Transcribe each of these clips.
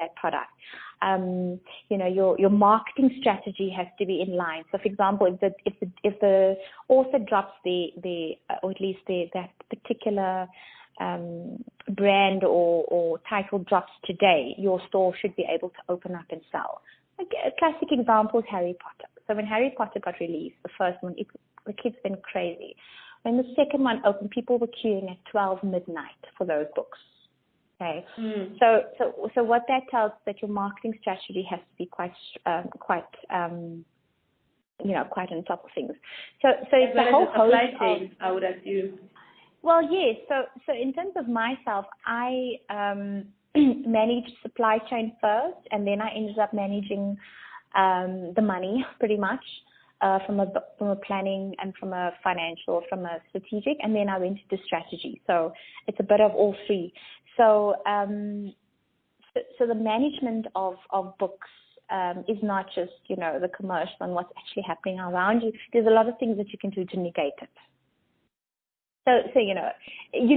that product. Your marketing strategy has to be in line. So, for example, if the author drops or at least that particular brand or title drops today, your store should be able to open up and sell. Like a classic example is Harry Potter. So when Harry Potter got released, the first one, the kids went crazy. When the second one opened, people were queuing at 12 midnight for those books. Okay, so what that tells us that your marketing strategy has to be quite on top of things. So it's the whole supply chain, I would assume. Well, yes. So in terms of myself, I managed supply chain first, and then I ended up managing the money pretty much from a planning and from a financial, from a strategic, and then I went to strategy. So it's a bit of all three. So so the management of books is not just the commercial and what's actually happening around you. There's a lot of things that you can do to negate it. So you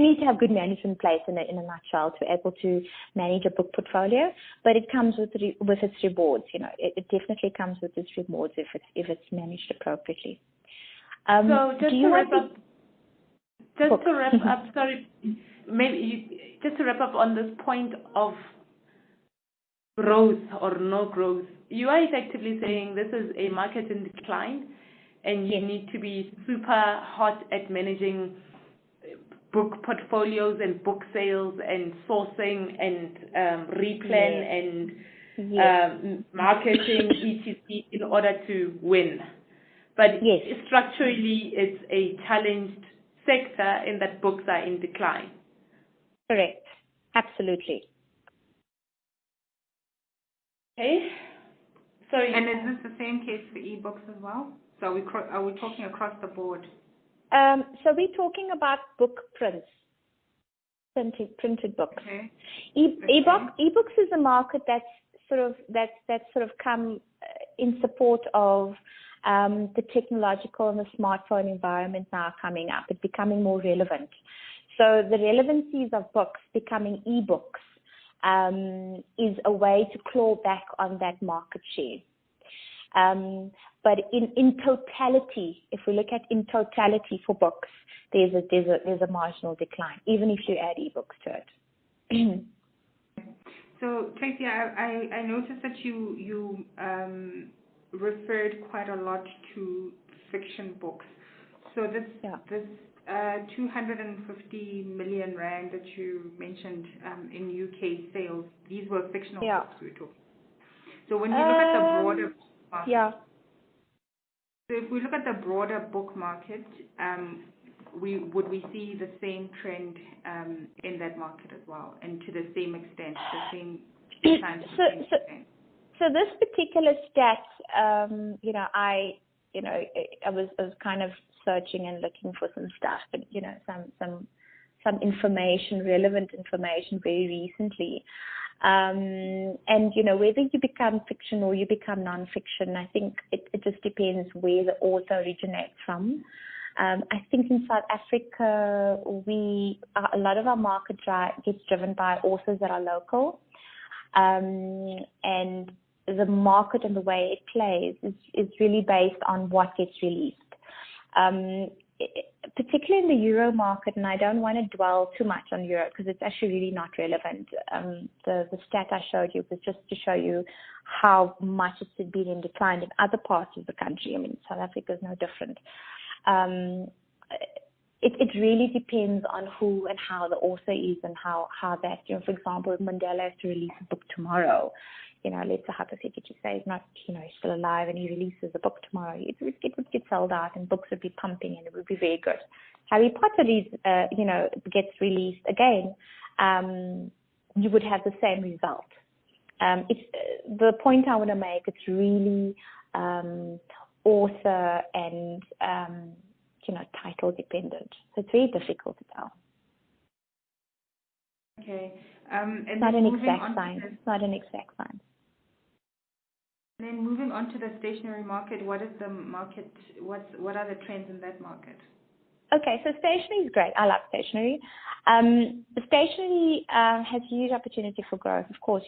need to have good management in place in a nutshell to be able to manage a book portfolio, but it comes with its rewards. It definitely comes with its rewards if it's managed appropriately. So just to wrap up, sorry, maybe just to wrap up on this point of growth or no growth, you are effectively saying this is a market in decline, and you need to be super hot at managing book portfolios and book sales and sourcing and replan and marketing, etc., in order to win. But structurally, it's a challenged sector in that books are in decline. Correct. Absolutely. Okay. Sorry. And is this the same case for ebooks as well? So are we talking across the board? So we're talking about book prints, printed books. Okay. Ebooks is a market that's sort of come in support of the technological and the smartphone environment now coming up. It's becoming more relevant. So the relevancies of books becoming ebooks is a way to claw back on that market share. But in totality, if we look at in totality for books, there's a marginal decline, even if you add ebooks to it. So Tracy, I noticed that you referred quite a lot to fiction books. So this 250 million rand that you mentioned in UK sales, these were fictional books we were talking. So when we look at the broader market, so if we look at the broader book market, would we see the same trend in that market as well, and to the same extent, the same time? So this particular stat, I was kind of searching and looking for some stuff, but some information, relevant information, very recently. And whether you become fiction or you become non-fiction, I think it just depends where the author originates from. I think in South Africa, a lot of our market gets driven by authors that are local, and the market and the way it plays is really based on what gets released. Particularly in the Euro market, and I don't want to dwell too much on Euro because it's actually really not relevant. The stat I showed you was just to show you how much it's been in decline in other parts of the country. I mean, South Africa is no different. It really depends on who and how the author is and how that, for example, if Mandela has to release a book tomorrow, let's hypothetically say he's not, he's still alive and he releases a book tomorrow, it would get sold out and books would be pumping and it would be very good. Harry Potter gets released again, you would have the same result. It's the point I want to make. It's really author and title dependent. So it's very difficult to tell. Okay. It's not an exact science. It's not an exact science. And then moving on to the stationery market, what is the market? What are the trends in that market? Okay, so stationery is great. I love stationery. Stationery has huge opportunity for growth. Of course,